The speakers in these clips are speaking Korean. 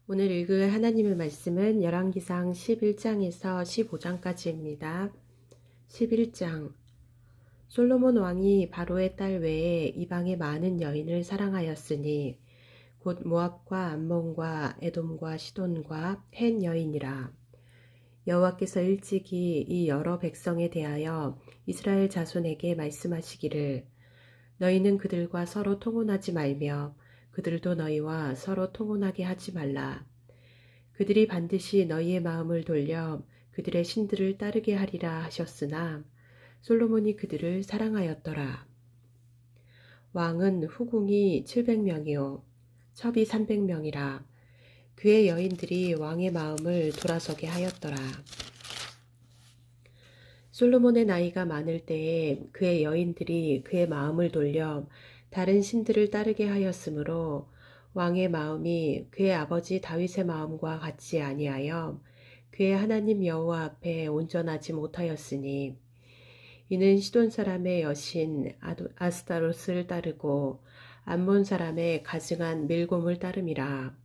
오늘 읽을 하나님의 말씀은 열왕기상 11장에서 15장까지입니다. 11장 솔로몬 왕이 바로의 딸 외에 이방의 많은 여인을 사랑하였으니 곧 모압과 암몬과 에돔과 시돈과 헷 여인이라. 여호와께서 일찍이 이 여러 백성에 대하여 이스라엘 자손에게 말씀하시기를 너희는 그들과 서로 통혼하지 말며 그들도 너희와 서로 통혼하게 하지 말라. 그들이 반드시 너희의 마음을 돌려 그들의 신들을 따르게 하리라 하셨으나 솔로몬이 그들을 사랑하였더라. 왕은 후궁이 700명이요 첩이 300명이라. 그의 여인들이 왕의 마음을 돌아서게 하였더라. 솔로몬의 나이가 많을 때에 그의 여인들이 그의 마음을 돌려 다른 신들을 따르게 하였으므로 왕의 마음이 그의 아버지 다윗의 마음과 같지 아니하여 그의 하나님 여호와 앞에 온전하지 못하였으니 이는 시돈 사람의 여신 아스타롯을 따르고 암몬 사람의 가증한 밀곰을 따름이라.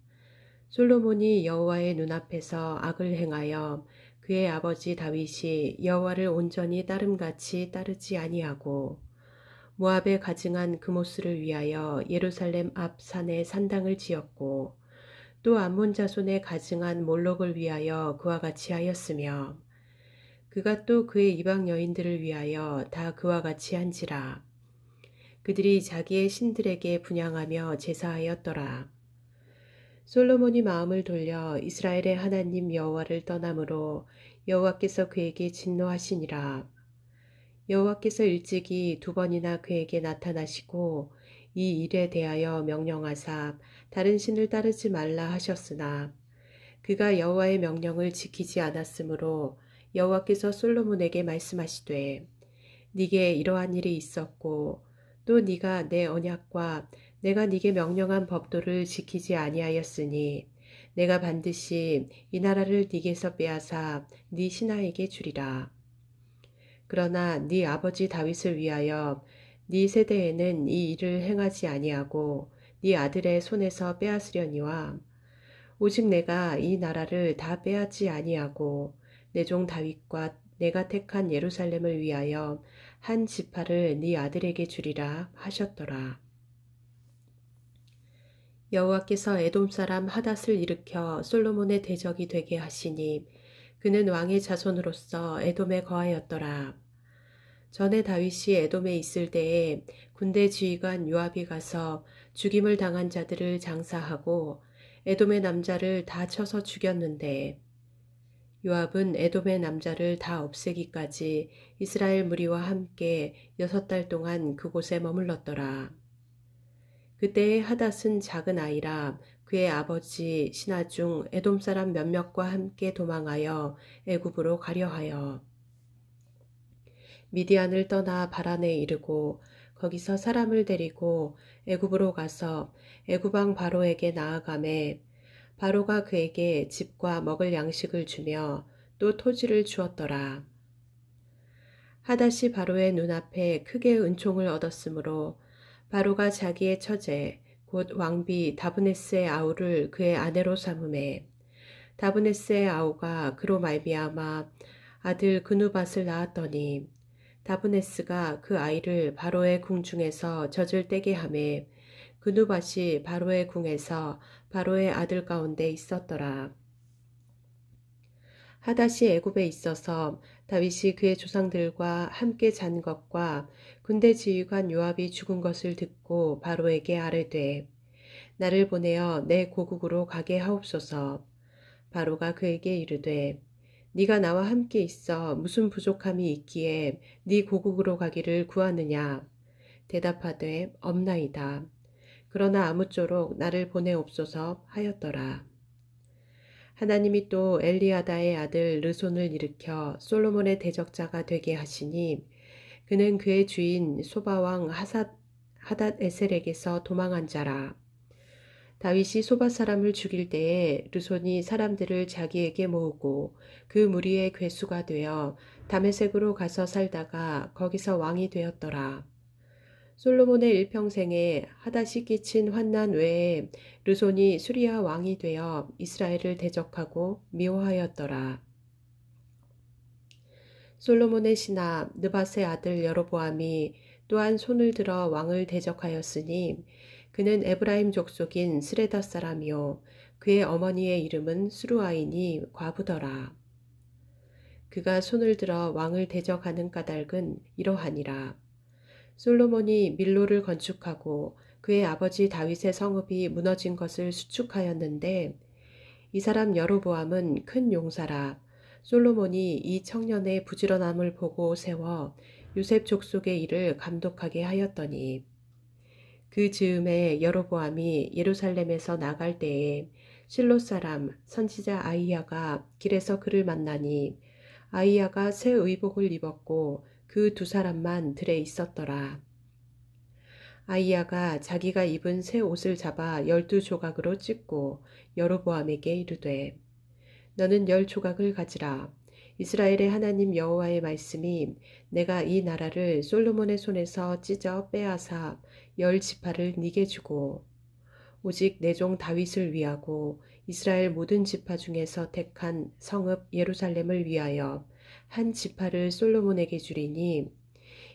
솔로몬이 여호와의 눈앞에서 악을 행하여 그의 아버지 다윗이 여호와를 온전히 따름같이 따르지 아니하고 모압에 가증한 그모스를 위하여 예루살렘 앞 산에 산당을 지었고 또 암몬 자손의 가증한 몰록을 위하여 그와 같이 하였으며 그가 또 그의 이방 여인들을 위하여 다 그와 같이 한지라. 그들이 자기의 신들에게 분향하며 제사하였더라. 솔로몬이 마음을 돌려 이스라엘의 하나님 여호와를 떠남으로 여호와께서 그에게 진노하시니라. 여호와께서 일찍이 2번이나 그에게 나타나시고 이 일에 대하여 명령하사 다른 신을 따르지 말라 하셨으나 그가 여호와의 명령을 지키지 않았으므로 여호와께서 솔로몬에게 말씀하시되 네게 이러한 일이 있었고 또 네가 내 언약과 내가 네게 명령한 법도를 지키지 아니하였으니 내가 반드시 이 나라를 네게서 빼앗아 네 신하에게 주리라. 그러나 네 아버지 다윗을 위하여 네 세대에는 이 일을 행하지 아니하고 네 아들의 손에서 빼앗으려니와 오직 내가 이 나라를 다 빼앗지 아니하고 내 종 다윗과 내가 택한 예루살렘을 위하여 한 지파를 네 아들에게 주리라 하셨더라. 여호와께서 에돔 사람 하닷을 일으켜 솔로몬의 대적이 되게 하시니 그는 왕의 자손으로서 에돔에 거하였더라. 전에 다윗이 에돔에 있을 때에 군대 지휘관 요압이 가서 죽임을 당한 자들을 장사하고 에돔의 남자를 다 쳐서 죽였는데 요압은 에돔의 남자를 다 없애기까지 이스라엘 무리와 함께 6달 동안 그곳에 머물렀더라. 그때의 하닷은 작은 아이라 그의 아버지 신하 중 에돔 사람 몇몇과 함께 도망하여 애굽으로 가려하여 미디안을 떠나 바란에 이르고 거기서 사람을 데리고 애굽으로 가서 애굽 왕 바로에게 나아가매 바로가 그에게 집과 먹을 양식을 주며 또 토지를 주었더라. 하닷이 바로의 눈앞에 크게 은총을 얻었으므로 바로가 자기의 처제 곧 왕비 다브네스의 아우를 그의 아내로 삼음에 다브네스의 아우가 그로 말미암아 아들 그누밧을 낳았더니 다브네스가 그 아이를 바로의 궁중에서 젖을 떼게 하매 그누밧이 바로의 궁에서 바로의 아들 가운데 있었더라. 하닷이 애굽에 있어서 다윗이 그의 조상들과 함께 잔 것과 군대 지휘관 요압이 죽은 것을 듣고 바로에게 아뢰되 나를 보내어 내 고국으로 가게 하옵소서. 바로가 그에게 이르되 네가 나와 함께 있어 무슨 부족함이 있기에 네 고국으로 가기를 구하느냐. 대답하되 없나이다. 그러나 아무쪼록 나를 보내옵소서 하였더라. 하나님이 또 엘리아다의 아들 르손을 일으켜 솔로몬의 대적자가 되게 하시니 그는 그의 주인 소바왕 하닷 에셀에게서 도망한 자라. 다윗이 소바 사람을 죽일 때에 르손이 사람들을 자기에게 모으고 그 무리의 괴수가 되어 다메섹으로 가서 살다가 거기서 왕이 되었더라. 솔로몬의 일평생에 하닷이 끼친 환난 외에 르손이 수리아 왕이 되어 이스라엘을 대적하고 미워하였더라. 솔로몬의 신하 느밧의 아들 여로보암이 또한 손을 들어 왕을 대적하였으니 그는 에브라임 족속인 스레다 사람이요 그의 어머니의 이름은 수루아이니 과부더라. 그가 손을 들어 왕을 대적하는 까닭은 이러하니라. 솔로몬이 밀로를 건축하고 그의 아버지 다윗의 성읍이 무너진 것을 수축하였는데 이 사람 여로보암은 큰 용사라. 솔로몬이 이 청년의 부지런함을 보고 세워 요셉 족속의 일을 감독하게 하였더니 그 즈음에 여로보암이 예루살렘에서 나갈 때에 실로 사람 선지자 아이야가 길에서 그를 만나니 아이야가 새 의복을 입었고 그 두 사람만 들에 있었더라. 아이야가 자기가 입은 새 옷을 잡아 12조각으로 찢고 여로보암에게 이르되 너는 10조각을 가지라. 이스라엘의 하나님 여호와의 말씀이 내가 이 나라를 솔로몬의 손에서 찢어 빼앗아 10지파를 네게 주고 오직 내 종 다윗을 위하고 이스라엘 모든 지파 중에서 택한 성읍 예루살렘을 위하여 한 지파를 솔로몬에게 주리니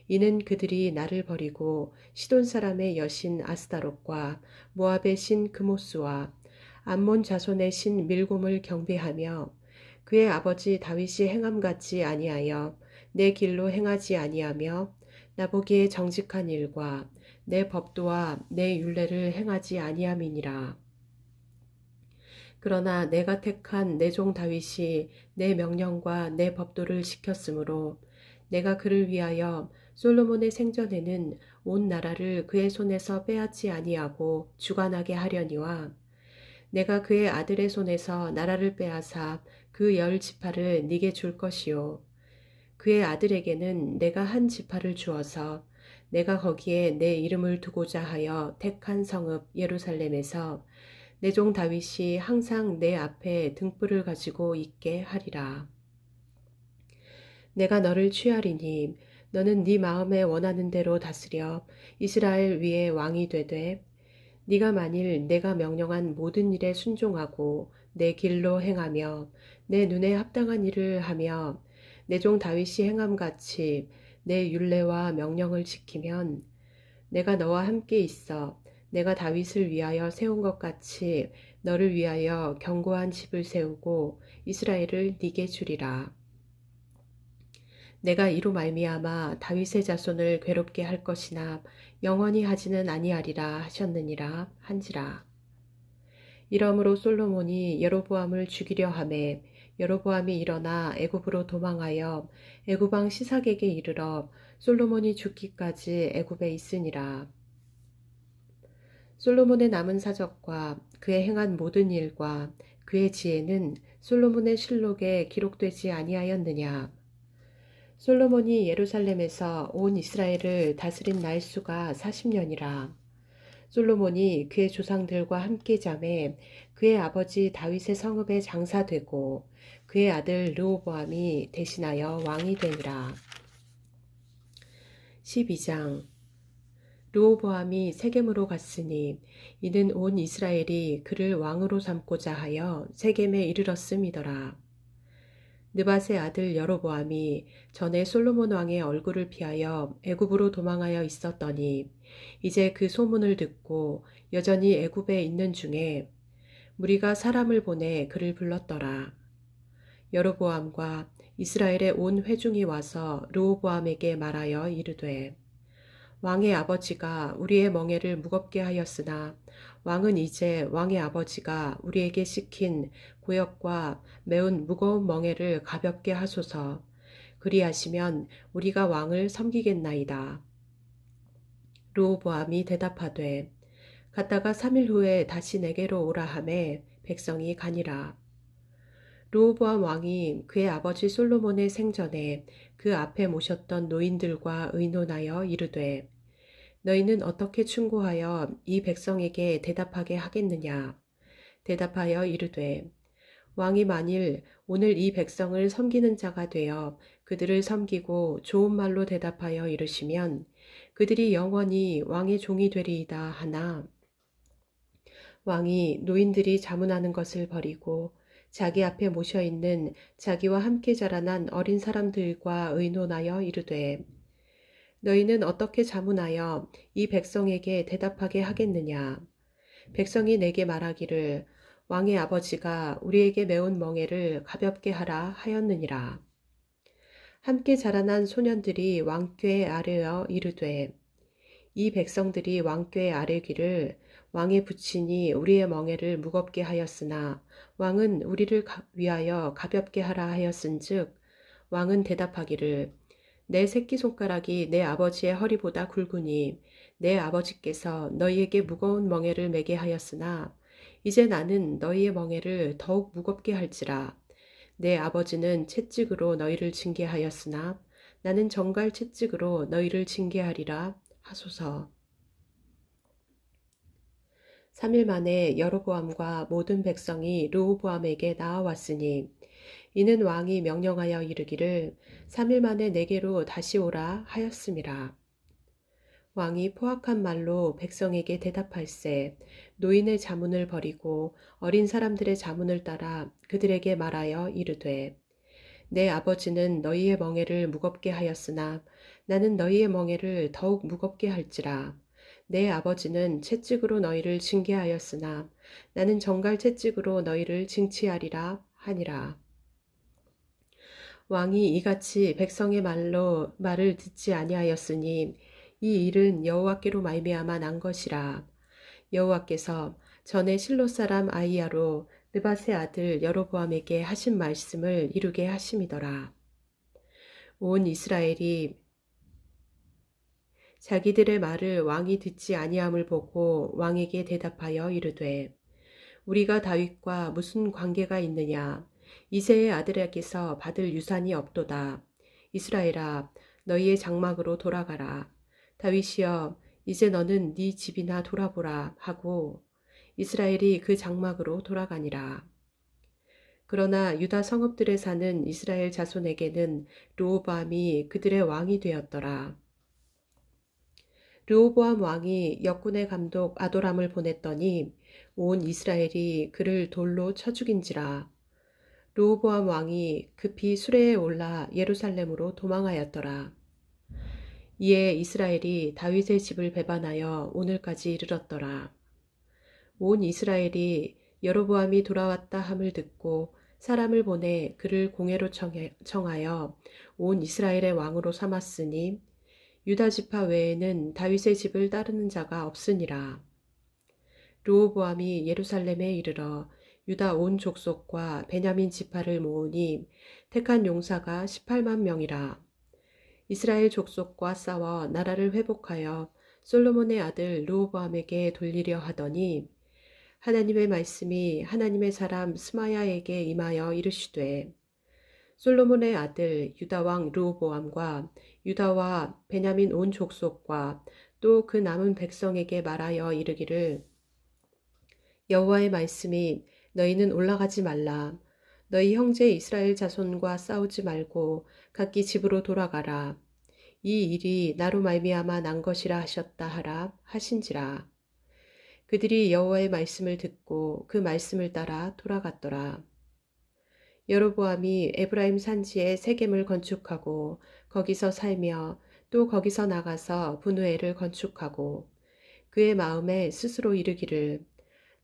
이는 그들이 나를 버리고 시돈 사람의 여신 아스다롯과 모압의 신 그모스와 암몬 자손의 신 밀곰을 경배하며 그의 아버지 다윗이 행함같이 아니하여 내 길로 행하지 아니하며 나보기에 정직한 일과 내 법도와 내 율례를 행하지 아니함이니라. 그러나 내가 택한 내 종 다윗이 내 명령과 내 법도를 지켰으므로 내가 그를 위하여 솔로몬의 생전에는 온 나라를 그의 손에서 빼앗지 아니하고 주관하게 하려니와 내가 그의 아들의 손에서 나라를 빼앗아 그 10지파를 네게 줄 것이요 그의 아들에게는 내가 한 지파를 주어서 내가 거기에 내 이름을 두고자 하여 택한 성읍 예루살렘에서 내 종 다윗이 항상 내 앞에 등불을 가지고 있게 하리라. 내가 너를 취하리니 너는 네 마음에 원하는 대로 다스려 이스라엘 위에 왕이 되되 네가 만일 내가 명령한 모든 일에 순종하고 내 길로 행하며 내 눈에 합당한 일을 하며 내 종 다윗이 행함같이 내 율례와 명령을 지키면 내가 너와 함께 있어 내가 다윗을 위하여 세운 것 같이 너를 위하여 견고한 집을 세우고 이스라엘을 네게 주리라. 내가 이로 말미암아 다윗의 자손을 괴롭게 할 것이나 영원히 하지는 아니하리라 하셨느니라 한지라. 이러므로 솔로몬이 여로보암을 죽이려 하매 여로보암이 일어나 애굽으로 도망하여 애굽 왕 시삭에게 이르러 솔로몬이 죽기까지 애굽에 있으니라. 솔로몬의 남은 사적과 그의 행한 모든 일과 그의 지혜는 솔로몬의 실록에 기록되지 아니하였느냐. 솔로몬이 예루살렘에서 온 이스라엘을 다스린 날수가 40년이라. 솔로몬이 그의 조상들과 함께 잠에 그의 아버지 다윗의 성읍에 장사되고 그의 아들 르호보암이 대신하여 왕이 되니라. 12장 르호보암이 세겜으로 갔으니 이는 온 이스라엘이 그를 왕으로 삼고자 하여 세겜에 이르렀음이더라. 느밧의 아들 여로보암이 전에 솔로몬 왕의 얼굴을 피하여 애굽으로 도망하여 있었더니 이제 그 소문을 듣고 여전히 애굽에 있는 중에 무리가 사람을 보내 그를 불렀더라. 여로보암과 이스라엘의 온 회중이 와서 르호보암에게 말하여 이르되 왕의 아버지가 우리의 멍에를 무겁게 하였으나 왕은 이제 왕의 아버지가 우리에게 시킨 고역과 매운 무거운 멍에를 가볍게 하소서. 그리하시면 우리가 왕을 섬기겠나이다. 르호보암이 대답하되 갔다가 3일 후에 다시 내게로 오라 하매 백성이 가니라. 르호보암 왕이 그의 아버지 솔로몬의 생전에 그 앞에 모셨던 노인들과 의논하여 이르되 너희는 어떻게 충고하여 이 백성에게 대답하게 하겠느냐. 대답하여 이르되 왕이 만일 오늘 이 백성을 섬기는 자가 되어 그들을 섬기고 좋은 말로 대답하여 이르시면 그들이 영원히 왕의 종이 되리이다 하나 왕이 노인들이 자문하는 것을 버리고 자기 앞에 모셔 있는 자기와 함께 자라난 어린 사람들과 의논하여 이르되 너희는 어떻게 자문하여 이 백성에게 대답하게 하겠느냐. 백성이 내게 말하기를 왕의 아버지가 우리에게 메운 멍에를 가볍게 하라 하였느니라. 함께 자라난 소년들이 왕께 아뢰어 이르되 이 백성들이 왕께 아뢰기를 왕의 부친이 우리의 멍에를 무겁게 하였으나 왕은 우리를 위하여 가볍게 하라 하였은즉 왕은 대답하기를 내 새끼손가락이 내 아버지의 허리보다 굵으니 내 아버지께서 너희에게 무거운 멍에를 매게 하였으나 이제 나는 너희의 멍에를 더욱 무겁게 할지라. 내 아버지는 채찍으로 너희를 징계하였으나 나는 정갈 채찍으로 너희를 징계하리라 하소서. 3일 만에 여로보암과 모든 백성이 르호보암에게 나아왔으니 이는 왕이 명령하여 이르기를 3일 만에 내게로 다시 오라 하였음이라. 왕이 포악한 말로 백성에게 대답할세 노인의 자문을 버리고 어린 사람들의 자문을 따라 그들에게 말하여 이르되 내 아버지는 너희의 멍에를 무겁게 하였으나 나는 너희의 멍에를 더욱 무겁게 할지라. 내 아버지는 채찍으로 너희를 징계하였으나 나는 정갈 채찍으로 너희를 징치하리라 하니라. 왕이 이같이 백성의 말을 듣지 아니하였으니 이 일은 여호와께로 말미암아 난 것이라. 여호와께서 전에 실로 사람 아이야로 느밧의 아들 여로보암에게 하신 말씀을 이루게 하심이더라. 온 이스라엘이 자기들의 말을 왕이 듣지 아니함을 보고 왕에게 대답하여 이르되 우리가 다윗과 무슨 관계가 있느냐. 이새의 아들에게서 받을 유산이 없도다. 이스라엘아 너희의 장막으로 돌아가라. 다윗이여 이제 너는 네 집이나 돌아보라 하고 이스라엘이 그 장막으로 돌아가니라. 그러나 유다 성읍들에 사는 이스라엘 자손에게는 르호보암이 그들의 왕이 되었더라. 르호보암 왕이 역군의 감독 아도람을 보냈더니 온 이스라엘이 그를 돌로 쳐 죽인지라. 르호보암 왕이 급히 수레에 올라 예루살렘으로 도망하였더라. 이에 이스라엘이 다윗의 집을 배반하여 오늘까지 이르렀더라. 온 이스라엘이 여로보암이 돌아왔다 함을 듣고 사람을 보내 그를 공회로 청하여 온 이스라엘의 왕으로 삼았으니 유다 지파 외에는 다윗의 집을 따르는 자가 없으니라. 르호보암이 예루살렘에 이르러 유다 온 족속과 베냐민 지파를 모으니 택한 용사가 18만 명이라. 이스라엘 족속과 싸워 나라를 회복하여 솔로몬의 아들 르호보암에게 돌리려 하더니 하나님의 말씀이 하나님의 사람 스마야에게 임하여 이르시되 솔로몬의 아들 유다 왕 르호보암과 유다와 베냐민 온 족속과 또 그 남은 백성에게 말하여 이르기를 여호와의 말씀이 너희는 올라가지 말라. 너희 형제 이스라엘 자손과 싸우지 말고 각기 집으로 돌아가라. 이 일이 나로 말미암아 난 것이라 하셨다 하라 하신지라. 그들이 여호와의 말씀을 듣고 그 말씀을 따라 돌아갔더라. 여로보암이 에브라임 산지에 세겜을 건축하고 거기서 살며 또 거기서 나가서 분우엘을 건축하고 그의 마음에 스스로 이르기를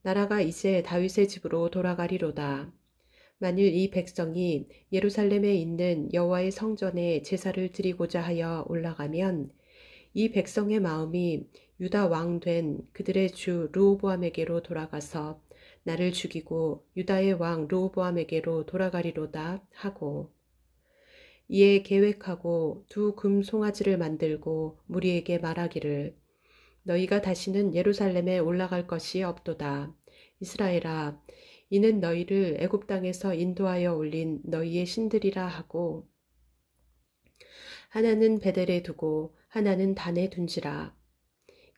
나라가 이제 다윗의 집으로 돌아가리로다. 만일 이 백성이 예루살렘에 있는 여호와의 성전에 제사를 드리고자 하여 올라가면 이 백성의 마음이 유다 왕 된 그들의 주 르호보암에게로 돌아가서 나를 죽이고 유다의 왕 르호보암에게로 돌아가리로다 하고 이에 계획하고 두 금 송아지를 만들고 무리에게 말하기를 너희가 다시는 예루살렘에 올라갈 것이 없도다. 이스라엘아 이는 너희를 애굽 땅에서 인도하여 올린 너희의 신들이라 하고 하나는 베델에 두고 하나는 단에 둔지라.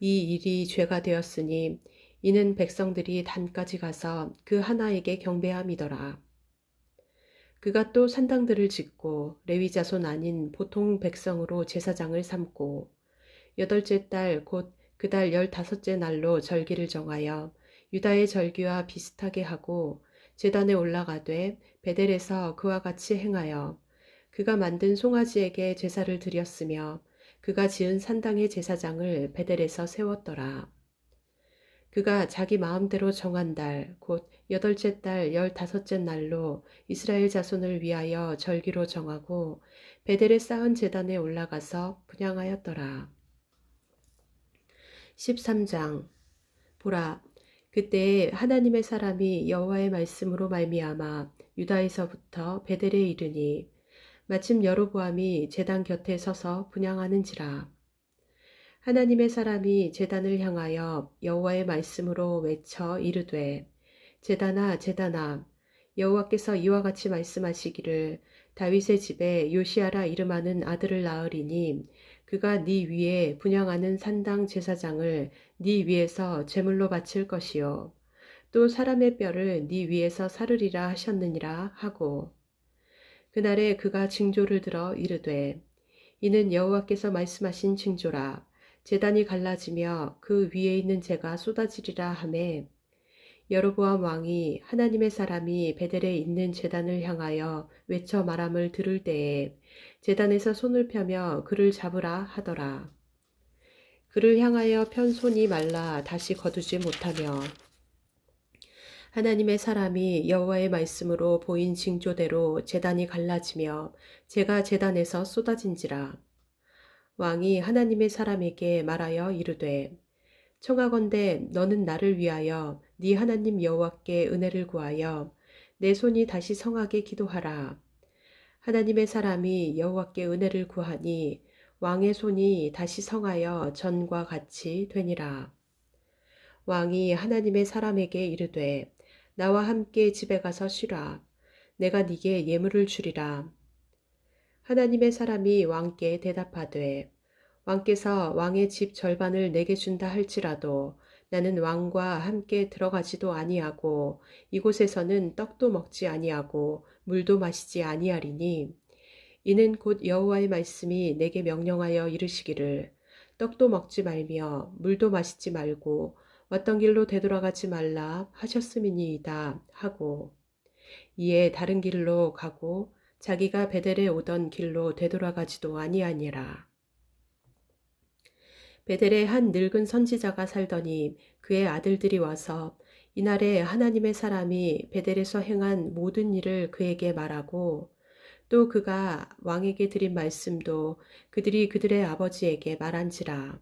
이 일이 죄가 되었으니 이는 백성들이 단까지 가서 그 하나에게 경배함이더라. 그가 또 산당들을 짓고 레위 자손 아닌 보통 백성으로 제사장을 삼고 8째 달 곧 그 달 15째 날로 절기를 정하여 유다의 절기와 비슷하게 하고 제단에 올라가되 베델에서 그와 같이 행하여 그가 만든 송아지에게 제사를 드렸으며 그가 지은 산당의 제사장을 베델에서 세웠더라. 그가 자기 마음대로 정한 달, 곧 8째 달 15째 날로 이스라엘 자손을 위하여 절기로 정하고 베델에 쌓은 제단에 올라가서 분향하였더라. 13장. 보라, 그때에 하나님의 사람이 여호와의 말씀으로 말미암아 유다에서부터 베델에 이르니 마침 여로보암이 제단 곁에 서서 분향하는지라. 하나님의 사람이 제단을 향하여 여호와의 말씀으로 외쳐 이르되 제단아 제단아 여호와께서 이와 같이 말씀하시기를 다윗의 집에 요시아라 이름하는 아들을 낳으리니 그가 네 위에 분향하는 산당 제사장을 네 위에서 제물로 바칠 것이요 또 사람의 뼈를 네 위에서 사르리라 하셨느니라 하고 그날에 그가 징조를 들어 이르되 이는 여호와께서 말씀하신 징조라 제단이 갈라지며 그 위에 있는 재가 쏟아지리라 하매 여로보암 왕이 하나님의 사람이 베델에 있는 제단을 향하여 외쳐 말함을 들을 때에 제단에서 손을 펴며 그를 잡으라 하더라. 그를 향하여 편 손이 말라 다시 거두지 못하며 하나님의 사람이 여호와의 말씀으로 보인 징조대로 제단이 갈라지며 재가 제단에서 쏟아진지라. 왕이 하나님의 사람에게 말하여 이르되 청하건대 너는 나를 위하여 네 하나님 여호와께 은혜를 구하여 내 손이 다시 성하게 기도하라. 하나님의 사람이 여호와께 은혜를 구하니 왕의 손이 다시 성하여 전과 같이 되니라. 왕이 하나님의 사람에게 이르되 나와 함께 집에 가서 쉬라. 내가 네게 예물을 주리라. 하나님의 사람이 왕께 대답하되 왕께서 왕의 집 절반을 내게 준다 할지라도 나는 왕과 함께 들어가지도 아니하고 이곳에서는 떡도 먹지 아니하고 물도 마시지 아니하리니 이는 곧 여호와의 말씀이 내게 명령하여 이르시기를 떡도 먹지 말며 물도 마시지 말고 왔던 길로 되돌아가지 말라 하셨음이니이다 하고 이에 다른 길로 가고 자기가 베델에 오던 길로 되돌아가지도 아니하니라. 베델에 한 늙은 선지자가 살더니 그의 아들들이 와서 이날에 하나님의 사람이 베델에서 행한 모든 일을 그에게 말하고 또 그가 왕에게 드린 말씀도 그들이 그들의 아버지에게 말한지라.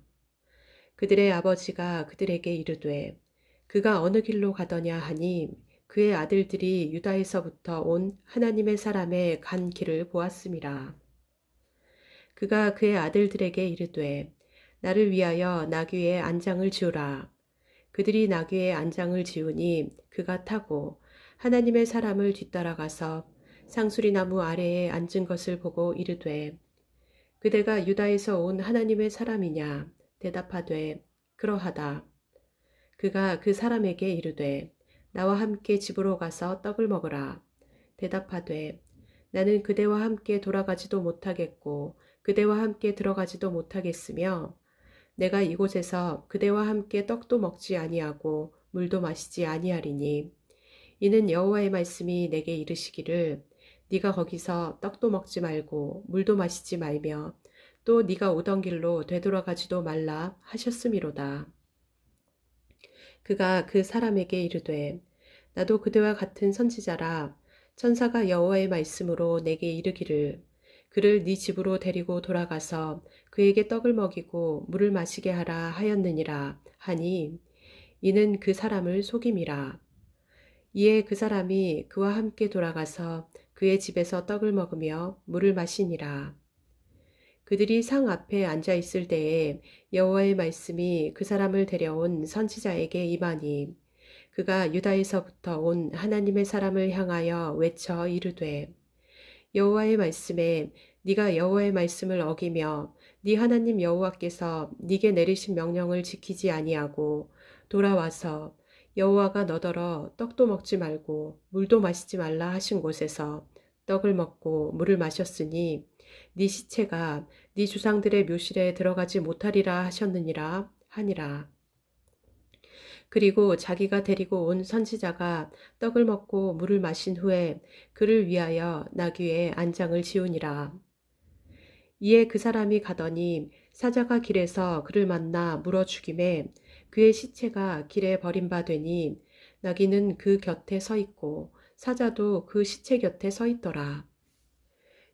그들의 아버지가 그들에게 이르되 그가 어느 길로 가더냐 하니 그의 아들들이 유다에서부터 온 하나님의 사람의 간 길을 보았음이라. 그가 그의 아들들에게 이르되 나를 위하여 나귀에 안장을 지우라. 그들이 나귀에 안장을 지우니 그가 타고 하나님의 사람을 뒤따라가서 상수리 나무 아래에 앉은 것을 보고 이르되 그대가 유다에서 온 하나님의 사람이냐 대답하되 그러하다. 그가 그 사람에게 이르되 나와 함께 집으로 가서 떡을 먹으라. 대답하되 나는 그대와 함께 돌아가지도 못하겠고 그대와 함께 들어가지도 못하겠으며 내가 이곳에서 그대와 함께 떡도 먹지 아니하고 물도 마시지 아니하리니 이는 여호와의 말씀이 내게 이르시기를 네가 거기서 떡도 먹지 말고 물도 마시지 말며 또 네가 오던 길로 되돌아가지도 말라 하셨음이로다. 그가 그 사람에게 이르되 나도 그대와 같은 선지자라 천사가 여호와의 말씀으로 내게 이르기를 그를 네 집으로 데리고 돌아가서 그에게 떡을 먹이고 물을 마시게 하라 하였느니라 하니 이는 그 사람을 속임이라. 이에 그 사람이 그와 함께 돌아가서 그의 집에서 떡을 먹으며 물을 마시니라. 그들이 상 앞에 앉아 있을 때에 여호와의 말씀이 그 사람을 데려온 선지자에게 임하니 그가 유다에서부터 온 하나님의 사람을 향하여 외쳐 이르되 여호와의 말씀에 네가 여호와의 말씀을 어기며 네 하나님 여호와께서 네게 내리신 명령을 지키지 아니하고 돌아와서 여호와가 너더러 떡도 먹지 말고 물도 마시지 말라 하신 곳에서 떡을 먹고 물을 마셨으니 네 시체가 네 주상들의 묘실에 들어가지 못하리라 하셨느니라 하니라. 그리고 자기가 데리고 온 선지자가 떡을 먹고 물을 마신 후에 그를 위하여 나귀의 안장을 지우니라. 이에 그 사람이 가더니 사자가 길에서 그를 만나 물어 죽임에 그의 시체가 길에 버림바되니 나귀는 그 곁에 서 있고 사자도 그 시체 곁에 서 있더라.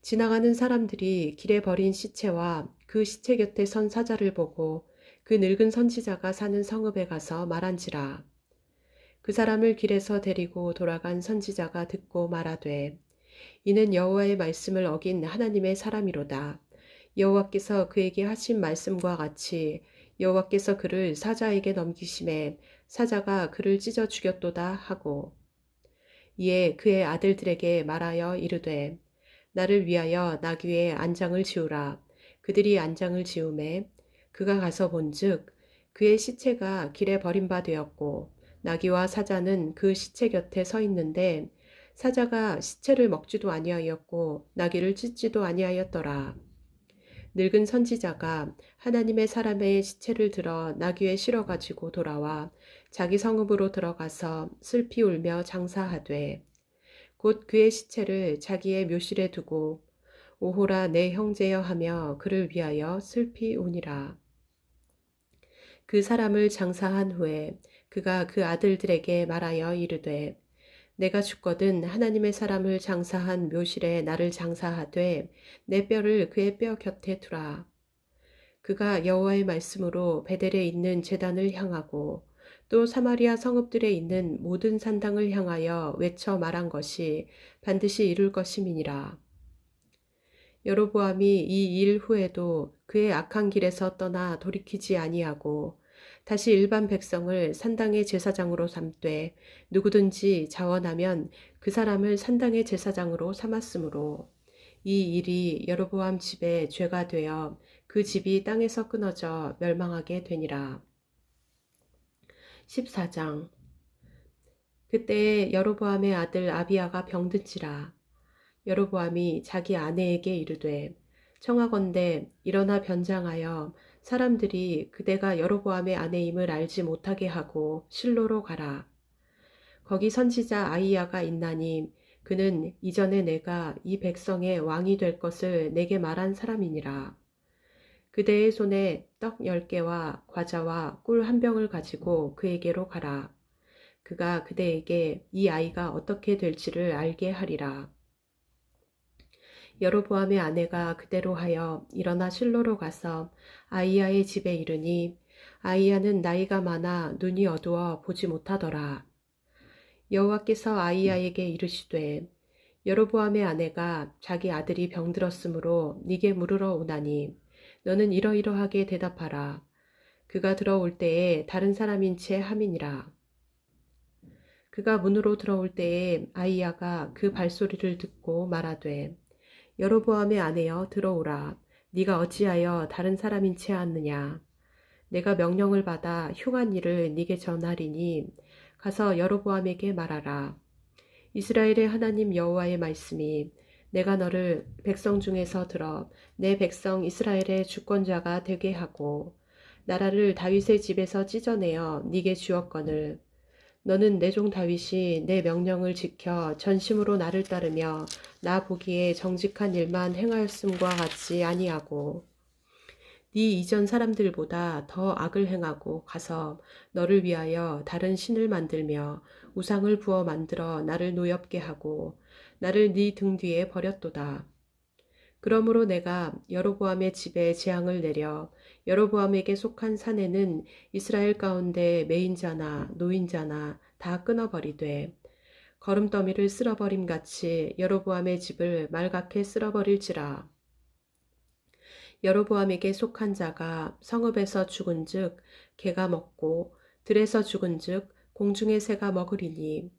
지나가는 사람들이 길에 버린 시체와 그 시체 곁에 선 사자를 보고 그 늙은 선지자가 사는 성읍에 가서 말한지라. 그 사람을 길에서 데리고 돌아간 선지자가 듣고 말하되 이는 여호와의 말씀을 어긴 하나님의 사람이로다. 여호와께서 그에게 하신 말씀과 같이 여호와께서 그를 사자에게 넘기심에 사자가 그를 찢어 죽였도다 하고 이에 그의 아들들에게 말하여 이르되 나를 위하여 나귀의 안장을 지우라. 그들이 안장을 지우매 그가 가서 본즉 그의 시체가 길에 버림바 되었고 나귀와 사자는 그 시체 곁에 서 있는데 사자가 시체를 먹지도 아니하였고 나귀를 찢지도 아니하였더라. 늙은 선지자가 하나님의 사람의 시체를 들어 나귀에 실어 가지고 돌아와 자기 성읍으로 들어가서 슬피 울며 장사하되 곧 그의 시체를 자기의 묘실에 두고 오호라 내 형제여 하며 그를 위하여 슬피 우니라. 그 사람을 장사한 후에 그가 그 아들들에게 말하여 이르되 내가 죽거든 하나님의 사람을 장사한 묘실에 나를 장사하되 내 뼈를 그의 뼈 곁에 두라. 그가 여호와의 말씀으로 베델에 있는 제단을 향하고 또 사마리아 성읍들에 있는 모든 산당을 향하여 외쳐 말한 것이 반드시 이룰 것임이니라. 여로보암이 이 일 후에도 그의 악한 길에서 떠나 돌이키지 아니하고 다시 일반 백성을 산당의 제사장으로 삼되 누구든지 자원하면 그 사람을 산당의 제사장으로 삼았으므로 이 일이 여로보암 집에 죄가 되어 그 집이 땅에서 끊어져 멸망하게 되니라. 14장. 그때에 여로보암의 아들 아비야가 병든지라. 여로보암이 자기 아내에게 이르되 청하건대 일어나 변장하여 사람들이 그대가 여로보암의 아내임을 알지 못하게 하고 실로로 가라. 거기 선지자 아이야가 있나니 그는 이전에 내가 이 백성의 왕이 될 것을 내게 말한 사람이니라. 그대의 손에 떡 10개와 과자와 꿀 한 병을 가지고 그에게로 가라. 그가 그대에게 이 아이가 어떻게 될지를 알게 하리라. 여로보암의 아내가 그대로 하여 일어나 실로로 가서 아이야의 집에 이르니 아이야는 나이가 많아 눈이 어두워 보지 못하더라. 여호와께서 아이야에게 이르시되 여로보암의 아내가 자기 아들이 병들었으므로 네게 물으러 오나니 너는 이러이러하게 대답하라. 그가 들어올 때에 다른 사람인 채 함이니라. 그가 문으로 들어올 때에 아이야가 그 발소리를 듣고 말하되 여로보암의 아내여 들어오라. 네가 어찌하여 다른 사람인 채 하느냐. 내가 명령을 받아 흉한 일을 네게 전하리니 가서 여로보암에게 말하라. 이스라엘의 하나님 여호와의 말씀이 내가 너를 백성 중에서 들어 내 백성 이스라엘의 주권자가 되게 하고 나라를 다윗의 집에서 찢어내어 네게 주었거늘 너는 내 종 다윗이 내 명령을 지켜 전심으로 나를 따르며 나 보기에 정직한 일만 행하였음과 같이 아니하고 네 이전 사람들보다 더 악을 행하고 가서 너를 위하여 다른 신을 만들며 우상을 부어 만들어 나를 노엽게 하고 나를 네 등 뒤에 버렸도다. 그러므로 내가 여로보암의 집에 재앙을 내려 여로보암에게 속한 산에는 이스라엘 가운데 매인자나 노인자나 다 끊어버리되 거름더미를 쓸어버림 같이 여로보암의 집을 말갛게 쓸어버릴지라. 여로보암에게 속한 자가 성읍에서 죽은즉 개가 먹고 들에서 죽은즉 공중의 새가 먹으리니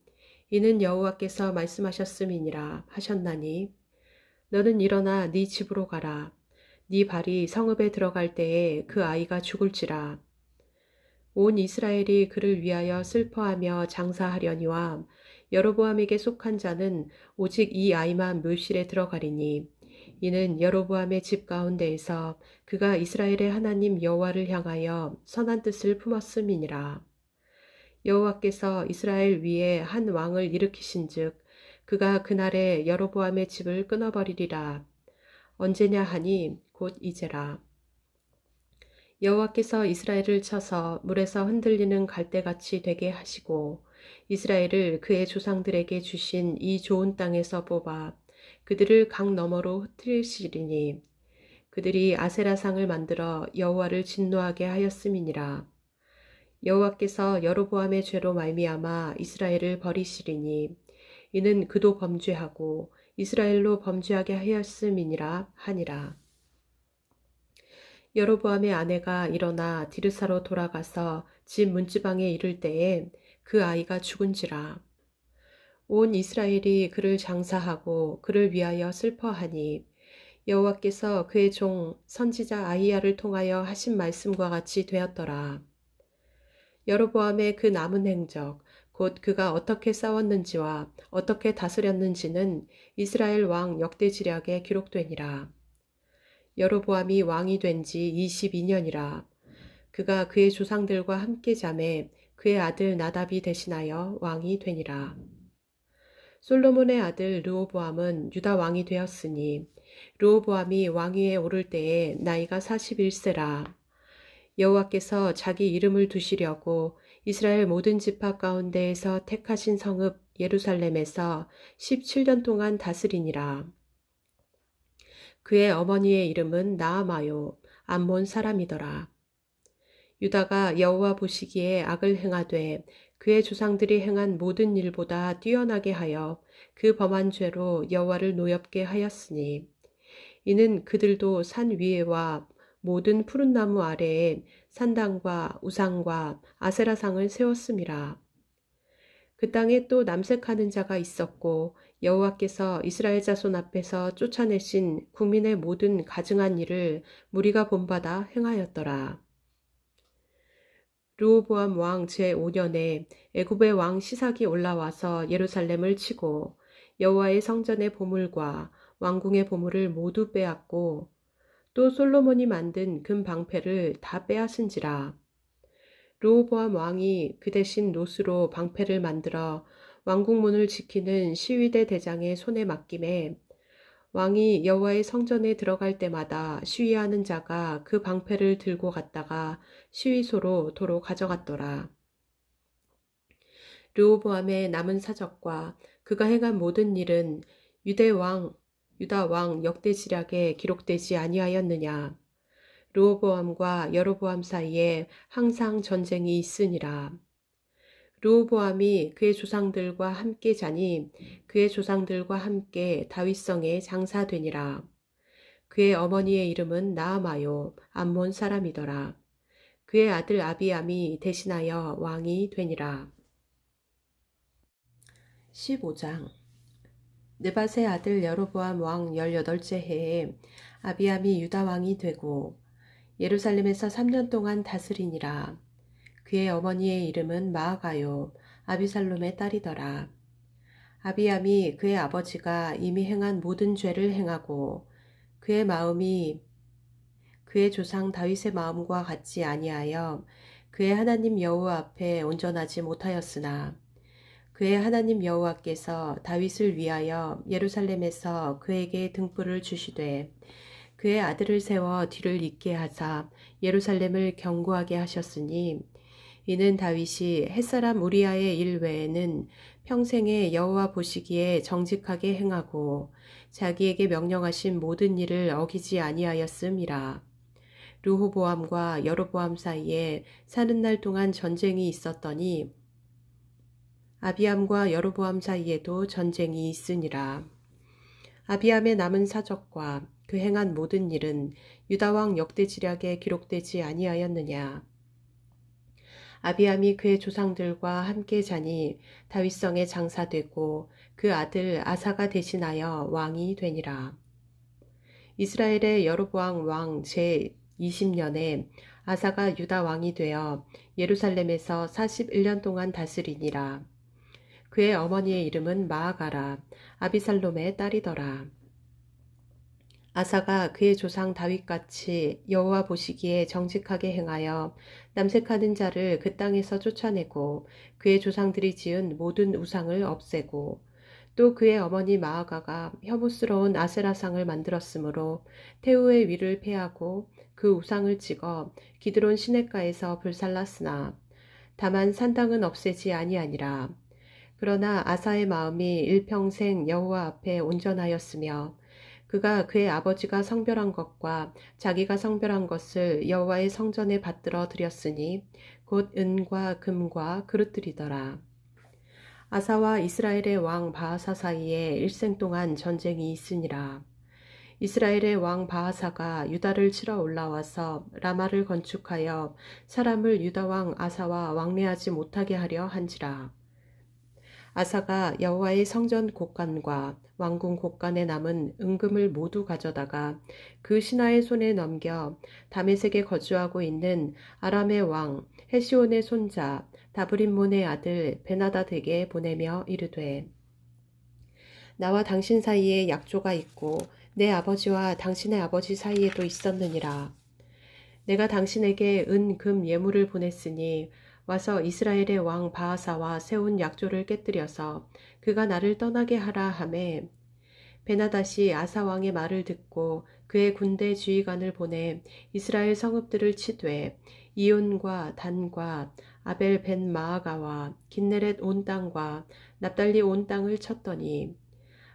이는 여호와께서 말씀하셨음이니라 하셨나니 너는 일어나 네 집으로 가라. 네 발이 성읍에 들어갈 때에 그 아이가 죽을지라. 온 이스라엘이 그를 위하여 슬퍼하며 장사하려니와 여로보암에게 속한 자는 오직 이 아이만 묘실에 들어가리니 이는 여로보암의 집 가운데에서 그가 이스라엘의 하나님 여호와를 향하여 선한 뜻을 품었음이니라. 여호와께서 이스라엘 위에 한 왕을 일으키신즉 그가 그날에 여로보암의 집을 끊어버리리라. 언제냐 하니 곧 이제라. 여호와께서 이스라엘을 쳐서 물에서 흔들리는 갈대같이 되게 하시고 이스라엘을 그의 조상들에게 주신 이 좋은 땅에서 뽑아 그들을 강 너머로 흩으시리니 그들이 아세라상을 만들어 여호와를 진노하게 하였음이니라. 여호와께서 여로보암의 죄로 말미암아 이스라엘을 버리시리니 이는 그도 범죄하고 이스라엘로 범죄하게 하였음이니라 하니라. 여로보암의 아내가 일어나 디르사로 돌아가서 집 문지방에 이를 때에 그 아이가 죽은지라. 온 이스라엘이 그를 장사하고 그를 위하여 슬퍼하니 여호와께서 그의 종 선지자 아히야를 통하여 하신 말씀과 같이 되었더라. 여로보암의 그 남은 행적 곧 그가 어떻게 싸웠는지와 어떻게 다스렸는지는 이스라엘 왕 역대지략에 기록되니라. 여로보암이 왕이 된 지 22년이라. 그가 그의 조상들과 함께 잠에 그의 아들 나답이 대신하여 왕이 되니라. 솔로몬의 아들 르호보암은 유다 왕이 되었으니 르호보암이 왕위에 오를 때에 나이가 41세라. 여호와께서 자기 이름을 두시려고 이스라엘 모든 지파 가운데에서 택하신 성읍 예루살렘에서 17년 동안 다스리니라. 그의 어머니의 이름은 나아마요 암몬 사람이더라. 유다가 여호와 보시기에 악을 행하되 그의 조상들이 행한 모든 일보다 뛰어나게 하여 그 범한 죄로 여호와를 노엽게 하였으니 이는 그들도 산 위에와 모든 푸른 나무 아래에 산당과 우상과 아세라상을 세웠음이라. 그 땅에 또 남색하는 자가 있었고 여호와께서 이스라엘 자손 앞에서 쫓아내신 국민의 모든 가증한 일을 무리가 본받아 행하였더라. 르호보암 왕 제5년에 애굽의 왕 시삭이 올라와서 예루살렘을 치고 여호와의 성전의 보물과 왕궁의 보물을 모두 빼앗고 또 솔로몬이 만든 금 방패를 다 빼앗은지라. 르호보암 왕이 그 대신 노스로 방패를 만들어 왕궁문을 지키는 시위대 대장의 손에 맡김에 왕이 여호와의 성전에 들어갈 때마다 시위하는 자가 그 방패를 들고 갔다가 시위소로 도로 가져갔더라. 르호보암의 남은 사적과 그가 행한 모든 일은 유다 왕 역대지략에 기록되지 아니하였느냐. 르호보암과 여로보암 사이에 항상 전쟁이 있으니라. 르호보암이 그의 조상들과 함께 자니 그의 조상들과 함께 다윗성에 장사되니라. 그의 어머니의 이름은 나아마요 암몬 사람이더라. 그의 아들 아비암이 대신하여 왕이 되니라. 15장 느밧의 아들 여로보암 왕 18째 해에 아비암이 유다 왕이 되고 예루살렘에서 3년 동안 다스리니라. 그의 어머니의 이름은 마아가요 아비살롬의 딸이더라. 아비암이 그의 아버지가 이미 행한 모든 죄를 행하고 그의 마음이 그의 조상 다윗의 마음과 같지 아니하여 그의 하나님 여호와 앞에 온전하지 못하였으나 그의 하나님 여호와께서 다윗을 위하여 예루살렘에서 그에게 등불을 주시되 그의 아들을 세워 뒤를 잇게 하사 예루살렘을 견고하게 하셨으니 이는 다윗이 햇사람 우리아의 일 외에는 평생에 여호와 보시기에 정직하게 행하고 자기에게 명령하신 모든 일을 어기지 아니하였음이라. 르호보암과 여로보암 사이에 사는 날 동안 전쟁이 있었더니 아비암과 여로보암 사이에도 전쟁이 있으니라. 아비암의 남은 사적과 그 행한 모든 일은 유다왕 역대지략에 기록되지 아니하였느냐. 아비암이 그의 조상들과 함께 자니 다윗성에 장사되고 그 아들 아사가 대신하여 왕이 되니라. 이스라엘의 여로보암 왕 제20년에 아사가 유다 왕이 되어 예루살렘에서 41년 동안 다스리니라. 그의 어머니의 이름은 마아가라 아비살롬의 딸이더라. 아사가 그의 조상 다윗같이 여호와 보시기에 정직하게 행하여 남색하는 자를 그 땅에서 쫓아내고 그의 조상들이 지은 모든 우상을 없애고 또 그의 어머니 마아가가 혐오스러운 아세라상을 만들었으므로 태우의 위를 패하고 그 우상을 찍어 기드론 시냇가에서 불살랐으나 다만 산당은 없애지 아니하니라. 그러나 아사의 마음이 일평생 여호와 앞에 온전하였으며 그가 그의 아버지가 성별한 것과 자기가 성별한 것을 여호와의 성전에 받들어 드렸으니 곧 은과 금과 그릇들이더라. 아사와 이스라엘의 왕 바하사 사이에 일생 동안 전쟁이 있으니라. 이스라엘의 왕 바하사가 유다를 치러 올라와서 라마를 건축하여 사람을 유다 왕 아사와 왕래하지 못하게 하려 한지라. 아사가 여호와의 성전 곳간과 왕궁 곳간에 남은 은금을 모두 가져다가 그 신하의 손에 넘겨 다메섹에 거주하고 있는 아람의 왕 헤시온의 손자 다브림몬의 아들 베나다덱에 보내며 이르되 나와 당신 사이에 약조가 있고 내 아버지와 당신의 아버지 사이에도 있었느니라. 내가 당신에게 은, 금, 예물을 보냈으니 와서 이스라엘의 왕 바하사와 세운 약조를 깨뜨려서 그가 나를 떠나게 하라 하매 베나닷이 아사 왕의 말을 듣고 그의 군대 지휘관을 보내 이스라엘 성읍들을 치되 이온과 단과 아벨 벤 마아가와 긴네렛 온 땅과 납달리 온 땅을 쳤더니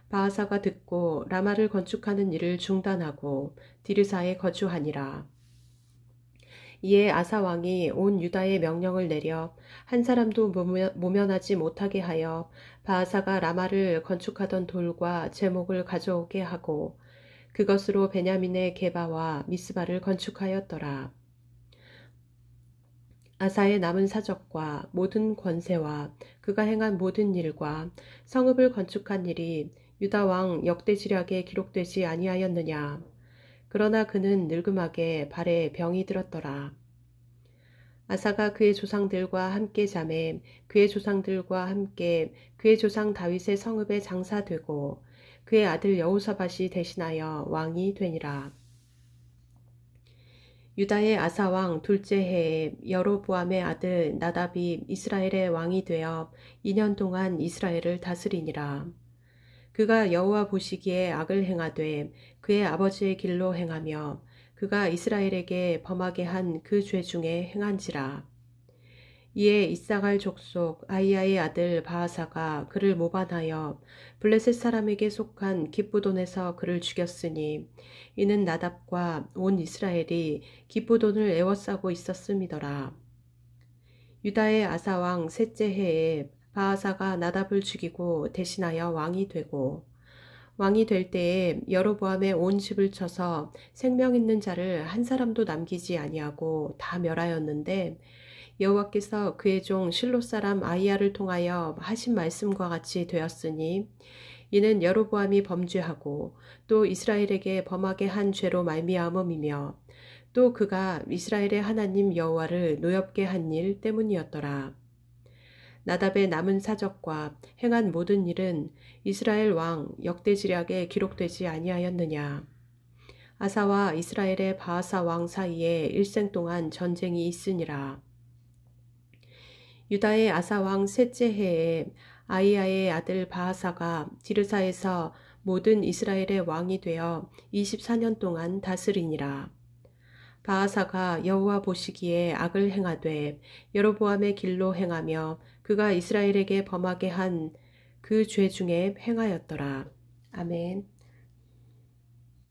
바하사가 듣고 라마를 건축하는 일을 중단하고 디르사에 거주하니라. 이에 아사 왕이 온 유다에 명령을 내려 한 사람도 모면하지 못하게 하여 바하사가 라마를 건축하던 돌과 제목을 가져오게 하고 그것으로 베냐민의 게바와 미스바를 건축하였더라. 아사의 남은 사적과 모든 권세와 그가 행한 모든 일과 성읍을 건축한 일이 유다 왕 역대지략에 기록되지 아니하였느냐. 그러나 그는 늙음하게 발에 병이 들었더라. 아사가 그의 조상들과 함께 자매 그의 조상들과 함께 그의 조상 다윗의 성읍에 장사되고 그의 아들 여호사밧이 대신하여 왕이 되니라. 유다의 아사 왕 둘째 해에 여로보암의 아들 나답이 이스라엘의 왕이 되어 2년 동안 이스라엘을 다스리니라. 그가 여호와 보시기에 악을 행하되 그의 아버지의 길로 행하며 그가 이스라엘에게 범하게 한 그 죄 중에 행한지라. 이에 이사갈 족속 아이야의 아들 바하사가 그를 모반하여 블레셋 사람에게 속한 기브돈에서 그를 죽였으니 이는 나답과 온 이스라엘이 기브돈을 애워싸고 있었음이더라. 유다의 아사 왕 셋째 해에 바하사가 나답을 죽이고 대신하여 왕이 되고 왕이 될 때에 여로보암의 온 집을 쳐서 생명 있는 자를 한 사람도 남기지 아니하고 다 멸하였는데 여호와께서 그의 종 실로 사람 아이야를 통하여 하신 말씀과 같이 되었으니 이는 여로보암이 범죄하고 또 이스라엘에게 범하게 한 죄로 말미암음이며 또 그가 이스라엘의 하나님 여호와를 노엽게 한 일 때문이었더라. 나답의 남은 사적과 행한 모든 일은 이스라엘 왕 역대지략에 기록되지 아니하였느냐. 아사와 이스라엘의 바하사 왕 사이에 일생 동안 전쟁이 있으니라. 유다의 아사 왕 셋째 해에 아이야의 아들 바하사가 디르사에서 모든 이스라엘의 왕이 되어 24년 동안 다스리니라. 바하사가 여호와 보시기에 악을 행하되 여로보암의 길로 행하며 그가 이스라엘에게 범하게 한 그 죄 중에 행하였더라. 아멘.